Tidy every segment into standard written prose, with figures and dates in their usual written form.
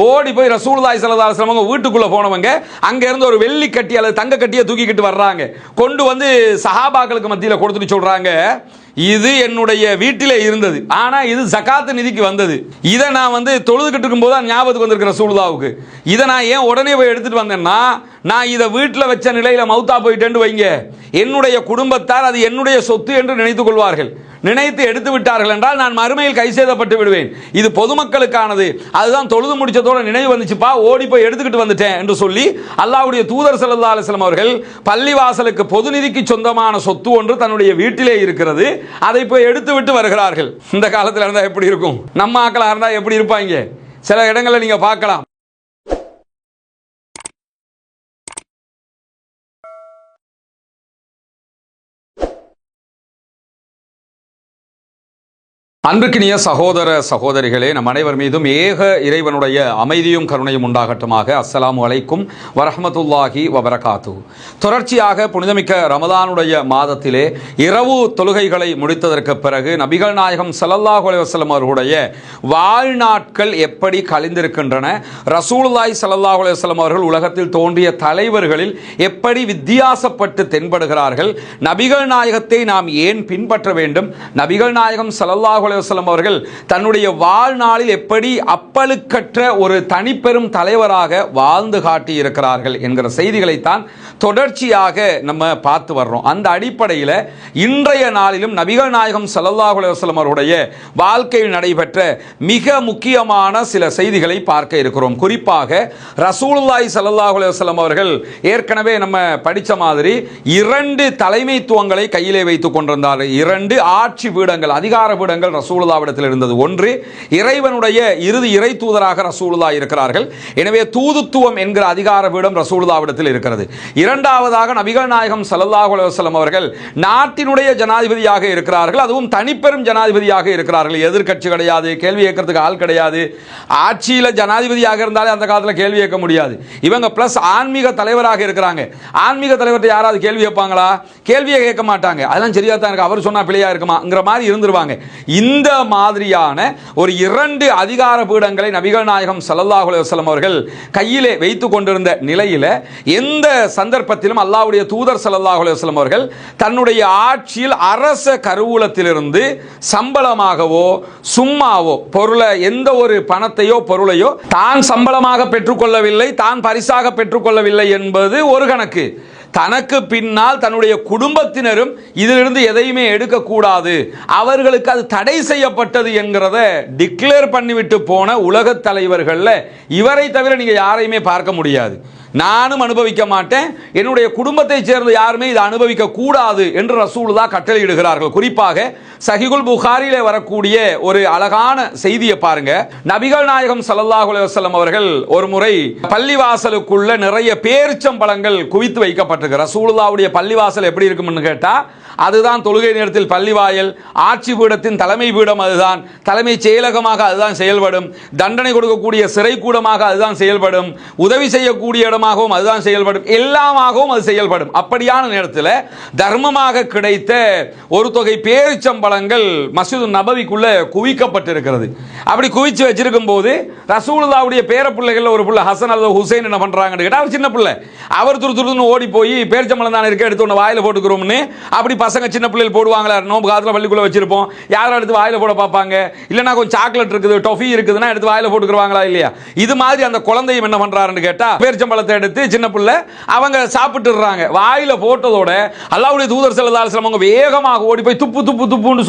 ஓடி போய் ரசூலுல்லாஹி ஸல்லல்லாஹு அலைஹி வஸல்லம் வீட்டுக்குள்ள போனவங்க அங்க இருந்து ஒரு வெள்ளி கட்டி அல்லது தங்க கட்டியை தூக்கிக்கிட்டு வர்றாங்க. கொண்டு வந்து சஹாபாக்களுக்கு மத்தியில் கொடுத்துட்டு சொல்றாங்க, இது என்னுடைய வீட்டிலே இருந்தது, ஆனா இது ஜகாத் நிதிக்கு வந்தது. இதை நான் தொழுதுகிட்டு இருக்கும்போது தான் ஞாபகத்துக்கு வந்திருக்கிற ரசூலுல்லாஹ்வுக்கு. இதை நான் ஏன் உடனே போய் எடுத்துட்டு வந்தேன்னா, நான் இதை வீட்டில் வச்ச நிலையில மௌத்தா போயிட்டேன்னு வைங்க, என்னுடைய குடும்பத்தார் அது என்னுடைய சொத்து என்று நினைத்துக் கொள்வார்கள். நினைத்து எடுத்து விட்டார்கள் என்றால் நான் மறுமையில் கை செய்தப்பட்டு விடுவேன். இது பொதுமக்களுக்கானது. அதுதான் தொழுது முடிச்சதோட நினைவு வந்துச்சுப்பா, ஓடி போய் எடுத்துக்கிட்டு வந்துட்டேன் என்று சொல்லி அல்லாஹ்வுடைய தூதர் ஸல்லல்லாஹு அலைஹி வஸல்லம் அவர்கள் பள்ளிவாசலுக்கு பொது நிதிக்கு சொந்தமான சொத்து ஒன்று தன்னுடைய வீட்டிலே இருக்கிறது, அதை போய் எடுத்து விட்டு வருகிறார்கள். இந்த காலத்தில் இருந்தா எப்படி இருக்கும், நம்ம ஆக்களா இருந்தா எப்படி இருப்பாங்க? சில இடங்களை நீங்க பார்க்கலாம். அன்பிற்கினிய சகோதர சகோதரிகளே, நம் அனைவர் மீதும் ஏக இறைவனுடைய அமைதியும் கருணையும் உண்டாகட்டுமாக. அஸ்ஸலாமு அலைக்கும் வரஹ்மத்துல்லாஹி வபரகாத்துஹு. தொடர்ச்சியாக புனிதமிக்க ரமதானுடைய மாதத்திலே இரவு தொழுகைகளை முடித்ததற்கு பிறகு நபிகள் நாயகம் ஸல்லல்லாஹு அலைஹி வஸல்லம் அவர்களுடைய வாழ்நாட்கள் எப்படி கழிந்திருக்கின்றன, ரசூலுல்லாஹி ஸல்லல்லாஹு அலைஹி வஸல்லம் அவர்கள் உலகத்தில் தோன்றிய தலைவர்களில் எப்படி வித்தியாசப்பட்டு தென்படுகிறார்கள், நபிகள் நாயகத்தை நாம் ஏன் பின்பற்ற வேண்டும், நபிகள் நாயகம் ஸல்லல்லாஹு அலைஹி வஸல்லம் அவர்கள் தன்னுடைய வாழ்நாளில் எப்படி அப்பழுக்கற்ற ஒரு தனிப்பெரும் தலைவராக வாழ்ந்து காட்டி இருக்கிறார்கள் என்கிற செய்திகளைத்தான் தொடர்ச்சியாக நம்ம பார்த்து வர்றோம். அந்த அடிப்படையில் இன்றைய நாளிலும் நபிகள் நாயகம் ஸல்லல்லாஹு அலைஹி வஸல்லம் அவருடைய வாழ்க்கையில் நடைபெற்ற மிக முக்கியமான சில செய்திகளை பார்க்க இருக்கிறோம். குறிப்பாக ரசூலுல்லாஹி ஸல்லல்லாஹு அலைஹி வஸல்லம் அவர்கள் ஏற்கனவே நம்ம படித்த மாதிரி 2 தலைமைத்துவங்களை கையிலே வைத்துக் கொண்டிருந்தார்கள். 2 ஆட்சி பீடங்கள், அதிகார பீடங்கள் ரசூலுல்லாஹ்விடத்தில் இருந்தது. ஒன்று, இறைவனுடைய இறுதி இறை தூதராக ரசூலுல்லாஹ் இருக்கிறார்கள். எனவே தூதுத்துவம் என்கிற அதிகார பீடம் ரசூலுல்லாஹ்விடத்தில் இருக்கிறது. இரண்டாவதாக நபிகள் நாயகம் ஸல்லல்லாஹு அலைஹி வஸல்லம் அவர்கள் நாட்டினுடைய ஜனாதிபதியாக இருக்கிறார்கள். அதுவும் தனிப்பெரும் ஜனாதிபதியாக இருக்கிறார்கள். எதிர்க்கட்சி கிடையாது, கேள்வி கேட்கறதுக்கு ஆள் கிடையாது. ஆட்சியில் ஜனாதிபதியாக இருந்தாலே அந்த காலத்தில் கேள்வி கேட்க முடியாது. இவங்க பிளஸ் ஆன்மீக தலைவராக இருக்கிறாங்க. ஆன்மீக தலைவர்கிட்ட யாராவது கேள்வி கேட்பாங்களா? கேள்வியை கேட்க மாட்டாங்க. அதெல்லாம் சரியா தான் இருக்கு, அவர் சொன்னா பிழையா இருக்குமாங்கிற மாதிரி இருந்துருவாங்க. இந்த மாதிரியான ஒரு 2 அதிகார பீடங்களை நபிகள் நாயகம் ஸல்லல்லாஹு அலைஹி வஸல்லம் அவர்கள் கையிலே வைத்துக் கொண்டிருந்த நிலையில எந்த சந்தர்ப்பத்திலும் அல்லாஹ்வுடைய தூதர் ஸல்லல்லாஹு அலைஹி வஸல்லம் அவர்கள் தன்னுடைய ஆட்சியில் அரச கருவூலத்திலிருந்து சம்பளமாகவோ சும்மாவோ பொருளை, எந்த ஒரு பணத்தையோ பொருளையோ தான் சம்பளமாக பெற்றுக்கொள்ளவில்லை, தான் பரிசாக பெற்றுக்கொள்ளவில்லை என்பது ஒரு கணக்கு. தனக்கு பின்னால் தன்னுடைய குடும்பத்தினரும் இதிலிருந்து எதையுமே எடுக்கக்கூடாது, அவர்களுக்கு அது தடை செய்யப்பட்டது என்கிறத டிக்ளேர் பண்ணிவிட்டு போன உலக தலைவர்கள்ல இவரை தவிர நீங்க யாரையுமே பார்க்க முடியாது. நானும் அனுபவிக்க மாட்டேன், என்னுடைய குடும்பத்தை சேர்ந்த யாருமே இதை அனுபவிக்க கூடாது என்று ரசூலுல்லாஹ் கட்டளையிடுகிறார்கள். குறிப்பாக சஹீஹுல் புகாரியிலே வரக்கூடிய ஒரு அழகான செய்தியை பாருங்க. நபிகள் நாயகம் ஸல்லல்லாஹு அலைஹி வஸல்லம் அவர்கள் ஒரு முறை பள்ளிவாசலுக்குள்ள நிறைய பேரிச்சம்பழங்கள் குவித்து வைக்கப்பட்டிருக்கு. ரசூலுல்லாஹ்வுடைய பள்ளிவாசல் எப்படி இருக்கும்னு கேட்டா, அதுதான் தொழுகை நேரத்தில் பள்ளிவாயல், ஆட்சி பீடத்தின் தலைமை பீடம் அதுதான், தலைமை செயலகமாக அதுதான் செயல்படும், தண்டனை கொடுக்கக்கூடிய சிறை கூடமாக அதுதான் செயல்படும், உதவி செய்யக்கூடிய இடமாகவும் அதுதான் செயல்படும், எல்லாமாகவும் அது செயல்படும். அப்படியான நேரத்தில் தர்மமாக கிடைத்த ஒரு தொகை பேரிச்சம்பழங்கள் மஸ்ஜிது நபவிக்குள்ள குவிக்கப்பட்டிருக்கிறது. அப்படி குவிச்சு வச்சிருக்கும் போது ரசூலுல்லாஹ்வுடைய பேர பிள்ளைகள் ஒரு பிள்ளை ஹசன் அல்லது ஹுசைன் என்ன பண்றாங்கன்னு கேட்டா, அவர் சின்ன பிள்ளை, அவர் துருதுருன்னு ஓடி போய் பேரிச்சம்பழம் தானே இருக்க, எடுத்து ஒன்று வாயில போட்டுக்கிறோம்னு. அப்படி பசங்க சின்ன பிள்ளைகள் போடுவாங்களா, நோம்பு காலத்தில் பள்ளிக்குள்ள வச்சிருப்போம், யாரும் எடுத்து வாயில போட பார்ப்பாங்க. இல்லைன்னா கொஞ்சம் சாக்லேட் இருக்குது, டொஃபி இருக்குதுன்னா எடுத்து வாயில போட்டுக்குவாங்களா இல்லையா? இது மாதிரி அந்த குழந்தையும் என்ன பண்றாருன்னு கேட்டா, பேரிச்சம்பழத்தை எடுத்து சின்ன பிள்ளை அவங்க சாப்பிட்டுறாங்க. வாயில போட்டதோட அல்லாஹ்வுடைய தூதர் ஸல்லல்லாஹு அலைஹி வஸல்லம் அவங்க வேகமாக ஓடி போய் துப்பு துப்பு துப்புன்னு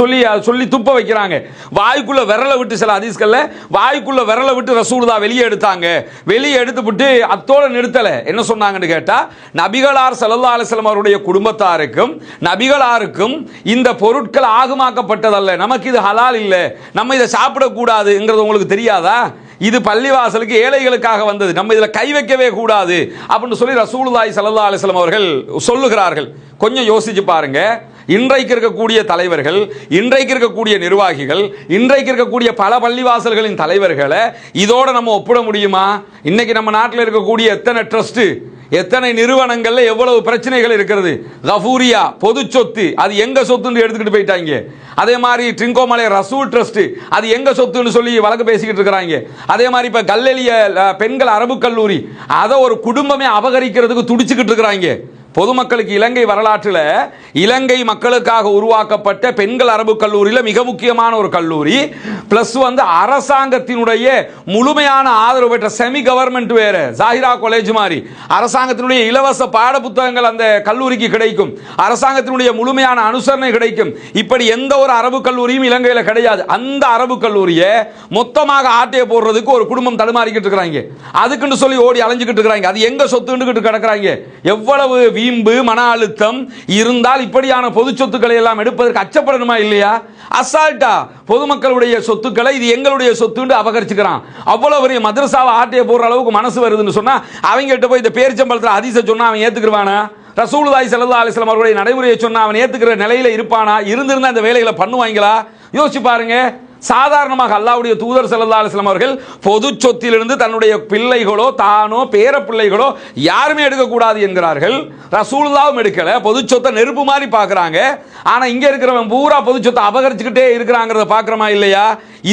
சொல்லி துப்ப வைக்கிறாங்க. வாய்க்குள்ள விரல விட்டு, சில ஹதீஸ்கள்ல வாய்க்குள்ள விரல விட்டு ரசூலுல்லாஹ் வெளியே எடுத்தாங்க. வெளியே எடுத்துவிட்டு அத்தோட நிறுத்தல. என்ன சொன்னாங்கன்னு கேட்டா, நபிகளார் ஸல்லல்லாஹு அலைஹி வஸல்லம் அவருடைய குடும்பத்தாருக்கும் நபிகளாருக்கும் இந்த பொருட்கள் ஆகுமாக்கப்பட்டதல்ல, நமக்கு இது ஹலால் இல்லை, நம்ம இதை சாப்பிடக்கூடாதுங்கிறது உங்களுக்கு தெரியாதா? இது பள்ளிவாசலுக்கு ஏழைகளுக்காக வந்தது, நம்ம இதில் கை வைக்கவே கூடாது அப்படின்னு சொல்லி ரசூலுல்லாஹி ஸல்லல்லாஹு அலைஹி வஸல்லம் அவர்கள் சொல்லுகிறார்கள். கொஞ்சம் யோசிச்சு பாருங்க. இன்றைக்கு இருக்கக்கூடிய தலைவர்கள், இன்றைக்கு இருக்கக்கூடிய நிர்வாகிகள், இன்றைக்கு இருக்கக்கூடிய பல பள்ளிவாசல்களின் தலைவர்களை இதோட நம்ம ஒப்பிட முடியுமா? இன்னைக்கு நம்ம நாட்டில் இருக்கக்கூடிய எத்தனை ட்ரஸ்ட், எத்தனை நிறுவனங்கள்ல எவ்வளவு பிரச்சனைகள் இருக்கிறது. கஃபூரியா பொது சொத்து, அது எங்க சொத்துன்னு எடுத்துக்கிட்டு போயிட்டாங்க. அதே மாதிரி ட்ரிங்கோமலை ரசூல் ட்ரஸ்ட், அது எங்க சொத்துன்னு சொல்லி வழக்கு பேசிக்கிட்டு இருக்கிறாங்க. அதே மாதிரி இப்ப கல்லெலிய பெண்கள் அரபு கல்லூரி, அதை ஒரு குடும்பமே அபகரிக்கிறதுக்கு துடிச்சுக்கிட்டு இருக்கிறாங்க. பொதுமக்களுக்கு இலங்கை வரலாற்றில் இலங்கை மக்களுக்காக உருவாக்கப்பட்ட பெண்கள் அரபு கல்லூரியில் மிக முக்கியமான ஒரு கல்லூரி, பிளஸ் அரசாங்கத்தினுடைய முழுமையான ஆதரவு பெற்ற செமி கவர்மெண்ட் வேற ஜாகிரா காலேஜ் மாதிரி அரசாங்கத்தினுடைய இலவச பாட புத்தகங்கள் அந்த கல்லூரிக்கு கிடைக்கும், அரசாங்கத்தினுடைய முழுமையான அனுசரணை கிடைக்கும். இப்படி எந்த ஒரு அரபு கல்லூரியும் இலங்கையில் கிடையாது. அந்த அரபு கல்லூரியை மொத்தமாக ஆட்டைய போடுறதுக்கு ஒரு குடும்பம் தடுமாறிக்கிட்டு இருக்கிறாங்க. அதுக்குன்னு சொல்லி ஓடி அலைஞ்சுக்கிட்டு இருக்கிறாங்க. அது எங்க சொத்துன்னு கிடக்குறாங்க. எவ்வளவு வீம்பு மன அழுத்தம் இருந்தால் இப்படியான பொது சொத்துக்களை எல்லாம் எடுப்பதற்கு அச்சப்படணுமா இல்லையா? அசால்ட்டா பொதுமக்களுடைய சொத்துக்களை இது எங்களுடைய சொத்து அபகரிச்சுக்கிறான். அவ்வளவு பெரிய மதரசாவை ஆட்டைய போடுற அளவுக்கு மனசு வருதுன்னு சொன்னா அவங்க கிட்ட போய் இந்த பேரிச்சம்பழத்தில் ஹதீஸை சொன்னா அவன் ஏத்துக்குவானா? ரசூலுல்லாஹி ஸல்லல்லாஹு அலைஹி வஸல்லம் அவர்களுடைய நடைமுறையை சொன்னா அவன் ஏத்துக்கிற நிலையில இருப்பானா? இருந்திருந்தா இந்த வேலைகளை பண்ணுவாங்களா? யோசிச்சு பாருங்க. சாதாரணமாக அல்லாஹ்வுடைய தூதர் ஸல்லல்லாஹு அலைஹி வஸல்லம் அவர்கள் பொது சொத்திலிருந்து தன்னுடைய பிள்ளைகளோ தானோ பேர பிள்ளைகளோ யாருமே எடுக்கக்கூடாது என்கிறார்கள். ரசூலுல்லாஹும் எடுக்கல. பொது சொத்தை நெருப்பு மாதிரி பார்க்குறாங்க. ஆனால் இங்கே இருக்கிறவன் பூரா பொது சொத்தை அபகரிச்சுக்கிட்டே இருக்கிறாங்கிறத பார்க்குறோமா இல்லையா?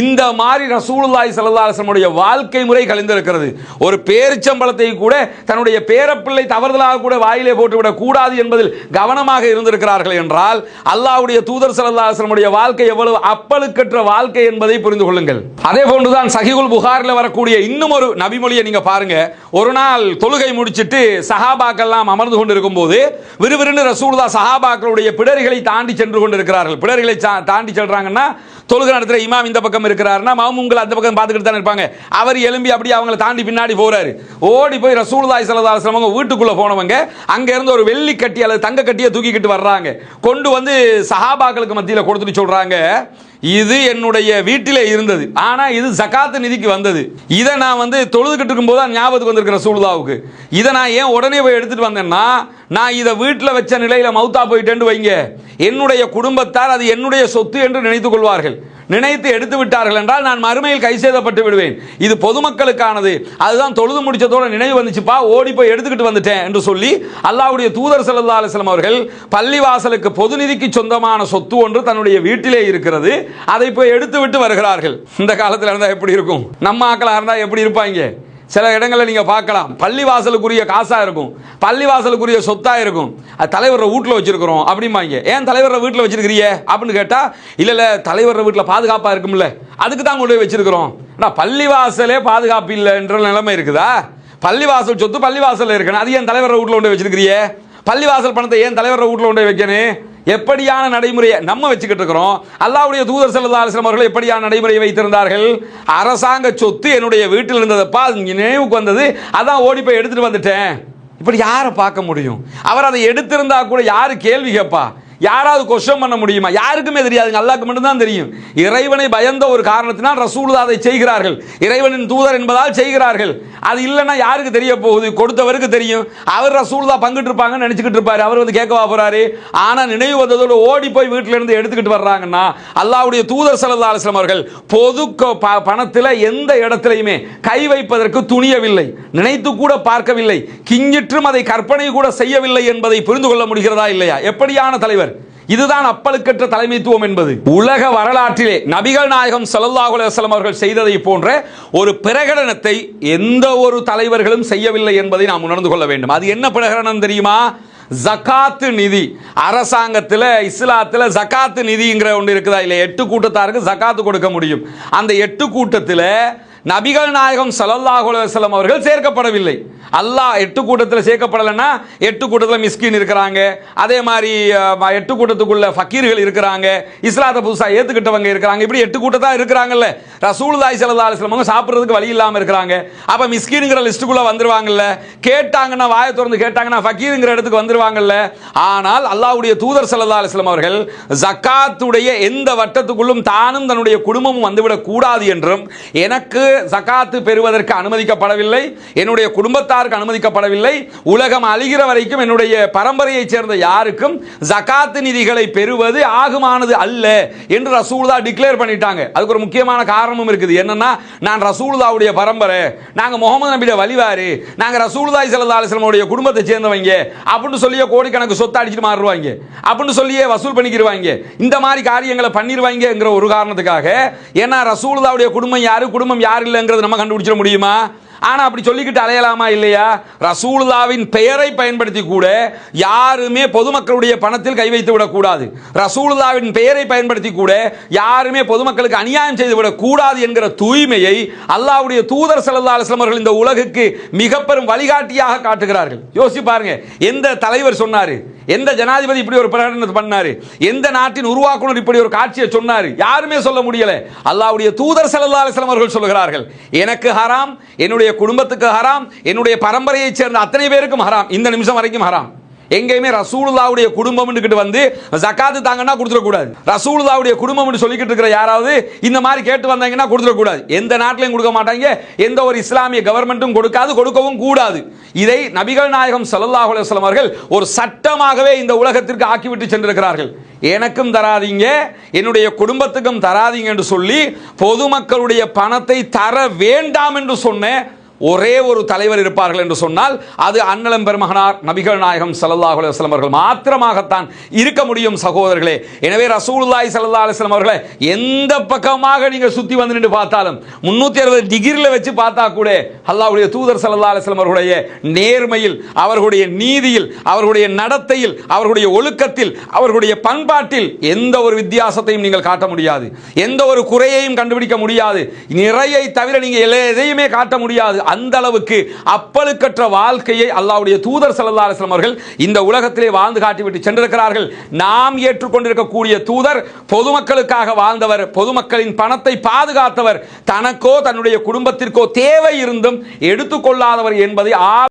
இந்த மாதிரி ரசூலுல்லாஹி ஸல்லல்லாஹு அலைஹி வஸல்லம் வாழ்க்கை முறை கழிந்திருக்கிறது. ஒரு பேரிச்சம்பழத்தை கூட தன்னுடைய பேரப்பிள்ளை தவறுதலாக கூட வாயிலே போட்டுவிடக் கூடாது என்பதில் கவனமாக இருந்திருக்கிறார்கள் என்றால் அல்லாஹ்வுடைய தூதர் ஸல்லல்லாஹு அலைஹி வஸல்லம் வாழ்க்கை எவ்வளவு அப்பழுக்கற்ற வாழ்க்கை என்பதை புரிந்து கொள்ளுங்கள். அதே போன்றுதான் சஹீஹுல் புகாரில் வரக்கூடிய இன்னும் ஒரு நபிமொழியை நீங்க பாருங்க. ஒரு நாள் தொழுகை முடிச்சிட்டு சஹாபாக்கள் எல்லாம் அமர்ந்து கொண்டிருக்கும் போது விறுவிறுன்னு ரசூலுல்லாஹ் சஹாபாக்களுடைய பிடரிகளை தாண்டி சென்று கொண்டிருக்கிறார்கள். பிடரிகளை தாண்டி செல்றாங்கன்னா தொழுகை நடத்துற இமாம் இந்த பக்கம் இருக்கிறாருன்னா மாமுங்கள் அந்த பக்கம் பார்த்துக்கிட்டு தான் இருப்பாங்க. அவர் எழும்பி அப்படியே அவங்களை தாண்டி பின்னாடி போறாரு. ஓடி போய் ரசூலுல்லாஹி ஸல்லல்லாஹு அலைஹி வஸல்லம் வீட்டுக்குள்ள போனவங்க அங்க இருந்து ஒரு வெள்ளி கட்டி அல்லது தங்க கட்டியை தூக்கிக்கிட்டு வர்றாங்க. கொண்டு வந்து சஹாபாக்களுக்கு மத்தியில் கொடுத்துட்டு சொல்றாங்க, இது என்னுடைய வீட்டிலே இருந்தது, ஆனா இது ஜகாத் நிதிக்கு வந்தது. இதை நான் தொழுதுகிட்டு இருக்கும்போது தான் ஞாபகத்துக்கு வந்திருக்கிற ரசூலுல்லாஹ்வுக்கு. இதை நான் ஏன் உடனே போய் எடுத்துட்டு வந்தேன்னா, நான் இதை வீட்டில் வச்ச நிலையில மௌத்தா போயிட்டேன்னு வைங்க, என்னுடைய குடும்பத்தார் அது என்னுடைய சொத்து என்று நினைத்துக் கொள்வார்கள். நினைத்து எடுத்து விட்டார்கள் என்றால் நான் மறுமையில் கை செய்தப்பட்டு விடுவேன். இது பொதுமக்களுக்கானது. அதுதான் தொழுது முடிச்சதோட நினைவு வந்துச்சுப்பா, ஓடி போய் எடுத்துக்கிட்டு வந்துட்டேன் என்று சொல்லி அல்லாஹ்வுடைய தூதர் ஸல்லல்லாஹு அலைஹி வஸல்லம் அவர்கள் பள்ளிவாசலுக்கு பொது நிதிக்கு சொந்தமான சொத்து ஒன்று தன்னுடைய வீட்டிலே இருக்கிறது, அதை போய் எடுத்து விட்டு வருகிறார்கள். இந்த காலத்தில் இருந்தா எப்படி இருக்கும்? நம்ம ஆக்களா இருந்தா எப்படி இருப்பாங்க? சில இடங்களில் நீங்க பார்க்கலாம், பள்ளிவாசலுக்குரிய காசா இருக்கும், பள்ளிவாசலுக்குரிய சொத்தா இருக்கும். அது தலைவர் வீட்டில் வச்சிருக்கிறோம் அப்படிம்பாங்க. ஏன் தலைவர் வீட்டில் வச்சிருக்கிறீங்க அப்படின்னு கேட்டா, இல்ல தலைவர் வீட்டில் பாதுகாப்பா இருக்கும்ல, அதுக்கு தான் கொண்டு போய் வச்சிருக்கிறோம். பள்ளிவாசலே பாதுகாப்பு இல்லை என்ற நிலைமை இருக்குதா? பள்ளிவாசல் சொத்து பள்ளிவாசல் இருக்கணும், அது ஏன் தலைவர் வீட்டில் கொண்டு வச்சிருக்கிறீங்க? பள்ளிவாசல் பணத்தை ஏன் தலைவர் வீட்டில் கொண்டு வைக்கணும்? எப்படியான நடைமுறையை நம்ம வச்சுக்கிட்டு இருக்கிறோம்? அல்லாஹ்வுடைய தூதர் ஸல்லல்லாஹு அலைஹி வஸல்லம் அவர்கள் எப்படியான நடைமுறையை வைத்திருந்தார்கள்? அரசாங்க சொத்து என்னுடைய வீட்டில் இருந்ததப்பா, நினைவுக்கு வந்தது, அதான் ஓடி போய் எடுத்துட்டு வந்துட்டேன். இப்படி யாரை பார்க்க முடியும்? அவர் அதை எடுத்திருந்தா கூட யாரு கேள்வி கேட்பா? யாராவது கொஸ்டின் பண்ண முடியுமா? யாருக்குமே தெரியாது, அல்லாஹ்வுக்கு மட்டும்தான் தெரியும். இறைவனை பயந்த ஒரு காரணத்தினால் ரசூலுல்லாஹ் அதை செய்கிறார்கள், இறைவனின் தூதர் என்பதால் செய்கிறார்கள். அது இல்லைன்னா யாருக்கு தெரிய போகுது? கொடுத்தவருக்கு தெரியும். அவர் ரசூலுல்லாஹ் பங்கிட்டு இருப்பாங்கன்னு நினைச்சுக்கிட்டு இருப்பாரு. அவர் கேட்கவா போறாரு? ஆனா நினைவு வந்ததோடு ஓடி போய் வீட்டில இருந்து எடுத்துக்கிட்டு வர்றாங்கன்னா அல்லாஹ்வுடைய தூதர் ஸல்லல்லாஹு அலைஹி வஸல்லம் அவர்கள் பொது பணத்தில் எந்த இடத்திலையுமே கை வைப்பதற்கு துணியவில்லை, நினைத்து கூட பார்க்கவில்லை, கிஞ்சிற்றும் அதை கற்பனை கூட செய்யவில்லை என்பதை புரிந்து கொள்ள முடிகிறதா இல்லையா? எப்படியான தலைவர்! இதுதான் அப்பழுக்கற்ற தலைமைத்துவம் என்பது. உலக வரலாற்றிலே நபிகள் நாயகம் ஸல்லல்லாஹு அலைஹி வஸல்லம் அவர்கள் செய்ததை போன்ற ஒரு பிரகடனத்தை எந்த ஒரு தலைவர்களும் செய்யவில்லை என்பதை நாம் உணர்ந்து கொள்ள வேண்டும். அது என்ன பிரகடனம் தெரியுமா? ஜகாத்து நிதி. அரசாங்கத்தில் இஸ்லாத்தில் ஜகாத்து நிதிங்கிற ஒன்று இருக்குதா இல்லை? 8 கூட்டத்தாருக்கு ஜகாத்து கொடுக்க முடியும். அந்த 8 கூட்டத்தில் நபிகள் நாயகம் ஸல்லல்லாஹு அலைஹி வஸல்லம் அவர்கள் சேர்க்கப்படவில்லை. அல்லாஹ் 8 கூட்டத்தில் சேர்க்கப்படலைன்னா 8 கூட்டத்தில் மிஸ்கின் இருக்கிறாங்க, அதே மாதிரி 8 கூட்டத்துக்குள்ள ஃபக்கீர்கள் இருக்கிறாங்க, இஸ்லாத்தை புதுசாக ஏற்றுக்கிட்டவங்க இருக்கிறாங்க, இப்படி 8 கூட்டத்தான் இருக்கிறாங்கல்ல. ரசூலுல்லாஹி ஸல்லல்லாஹு அலைஹி வஸல்லம் சாப்பிட்றதுக்கு வழி இல்லாமல் இருக்கிறாங்க. அப்போ மிஸ்கின்ங்கிற லிஸ்ட்டுக்குள்ளே வந்துருவாங்கல்ல, கேட்டாங்கன்னா வாயை திறந்து கேட்டாங்கன்னா ஃபக்கீருங்கிற இடத்துக்கு வந்துருவாங்கல்ல. ஆனால் அல்லாஹ்வுடைய தூதர் ஸல்லல்லாஹு அலைஹி வஸல்லம் அவர்கள் ஜகாத்துடைய எந்த வட்டத்துக்குள்ளும் தானும் தன்னுடைய குடும்பமும் வந்துவிடக் கூடாது என்றும், எனக்கு ஜகாத்து பெறுவதற்கு அனுமதிக்கப்படவில்லை, என்னுடைய குடும்பத்தாருக்கு அனுமதிக்கப்படவில்லை, உலகம் அழிகிற வரைக்கும் என்னுடைய பரம்பரையைச் சேர்ந்த யாருக்கும் ஜகாத்து நிதிகளை பெறுவது ஆகுமானது அல்ல என்று ரசூலுல்லாஹ் டிக்ளேர் பண்ணிட்டாங்க. அதுக்கு ஒரு முக்கியமான காரணமும் இருக்குது. என்னன்னா, நான் ரசூலுல்லாஹ்வுடைய பரம்பரை, நாங்க முகமது நபியோட வழிவாரு, நாங்க ரசூலுல்லாஹி ஸல்லல்லாஹு அலைஹி வஸல்லம் உடைய குடும்பத்தை சேர்ந்தவங்க அப்படின்னு சொல்லியே கோடிக்கணக்கு சொத்து அடிச்சிட்டு மாறுவாங்க, அப்படின்னு சொல்லியே வசூல் பண்ணிக்கிடுவாங்க, இந்த மாதிரி காரியங்களை பண்ணிடுவாங்கங்கிற ஒரு காரணத்துக்காக. ஏன்னா ரசூலுல்லாஹ்வுடைய குடும்பம் யார் இல்லைங்கிறது நம்ம கண்டுபிடிச்சிட முடியுமா? ஆனா அப்படி சொல்லிக்கிட்டு அலையலாமா இல்லையா? ரசூலுல்லாஹ்வின் பெயரை பயன்படுத்தி கூட யாருமே பொதுமக்களுடைய பணத்தில் கை வைத்து விடக்கூடாது, ரசூலுல்லாஹ்வின் பெயரை பயன்படுத்தி கூட யாருமே பொதுமக்களுக்கு அநியாயம் செய்து விடக் கூடாது என்கிற தூய்மையை அல்லாஹ்வுடைய தூதர் ஸல்லல்லாஹு அலைஹி வஸல்லம் அவர்கள் இந்த உலகுக்கு மிக பெரும் வழிகாட்டியாக காட்டுகிறார்கள். யோசிச்சு பாருங்க, எந்த தலைவர் சொன்னாரு, எந்த ஜனாதிபதி இப்படி ஒரு பிரகடனத்தை பண்ணாரு, எந்த நாட்டின் உருவாக்குனர் இப்படி ஒரு காட்சியை சொன்னாரு? யாருமே சொல்ல முடியல. அல்லாஹ்வுடைய தூதர் ஸல்லல்லாஹு அலைஹி வஸல்லம் அவர்கள் சொல்கிறார்கள், எனக்கு ஹராம், என்னுடைய குடும்பத்துக்கு ஹராம், என்னுடைய பரம்பரையைச் சேர்ந்த அத்தனை பேருக்கும் ஹராம், இந்த நிமிஷம் வரைக்கும் ஹராம். எங்கேயுமே ரசூலுல்லாஹ்வுடைய குடும்பம் வந்து ஜகாத்து தாங்கன்னா கொடுத்துடக்கூடாது. ரசூலுல்லாஹ்வுடைய குடும்பம் சொல்லிக்கிட்டு இருக்கிற யாராவது இந்த மாதிரி கேட்டு வந்தாங்கன்னா கொடுத்துடக்கூடாது. எந்த நாட்டிலையும் கொடுக்க மாட்டாங்க, எந்த ஒரு இஸ்லாமிய கவர்மெண்ட்டும் கொடுக்காது, கொடுக்கவும் கூடாது. இதை நபிகள் நாயகம் ஸல்லல்லாஹு அலைஹி வஸல்லம் அவர்கள் ஒரு சட்டமாகவே இந்த உலகத்திற்கு ஆக்கிவிட்டு சென்றிருக்கிறார்கள். எனக்கும் தராதீங்க, என்னுடைய குடும்பத்துக்கும் தராதீங்க என்று சொல்லி பொதுமக்களுடைய பணத்தை தர வேண்டாம் என்று சொன்ன ஒரே ஒரு தலைவர் இருப்பார்கள் என்று சொன்னால் அது அண்ணலம் பெருமகனார் நபிகள் நாயகம் ஸல்லல்லாஹு அலைஹி வஸல்லம் அவர்கள் மாத்திரமாகத்தான் இருக்க முடியும் சகோதரர்களே. எனவே ரசூலுல்லாஹி ஸல்லல்லாஹு அலைஹி வஸல்லம் அவர்களை எந்த பக்கமாக நீங்க சுத்தி வந்து நின்று பார்த்தாலும் 360 டிகிரில வச்சு பார்த்தா கூட அல்லாஹ்வுடைய தூதர் ஸல்லல்லாஹு அலைஹி வஸல்லம் அவருடைய நேர்மையில், அவர்களுடைய நீதியில், அவர்களுடைய நடத்தையில், அவர்களுடைய ஒழுக்கத்தில், அவர்களுடைய பண்பாட்டில் எந்த ஒரு வித்தியாசத்தையும் நீங்கள் காட்ட முடியாது, எந்த ஒரு குறையையும் கண்டுபிடிக்க முடியாது, நிறையை தவிர நீங்க எதையுமே காட்ட முடியாது. அந்த அளவுக்கு அப்பழுக்கற்ற வாழ்க்கையை அல்லாஹ்வுடைய தூதர் ஸல்லல்லாஹு அலைஹி வஸல்லம் அவர்கள் இந்த உலகத்திலே வாழ்ந்து காட்டிவிட்டு சென்றிருக்கிறார்கள். நாம் ஏற்றுக்கொண்டிருக்கக்கூடிய தூதர் பொதுமக்களுக்காக வாழ்ந்தவர், பொதுமக்களின் பணத்தை பாதுகாத்தவர், தனக்கோ தன்னுடைய குடும்பத்திற்கோ தேவை இருந்தும் எடுத்துக்கொள்ளாதவர் என்பதை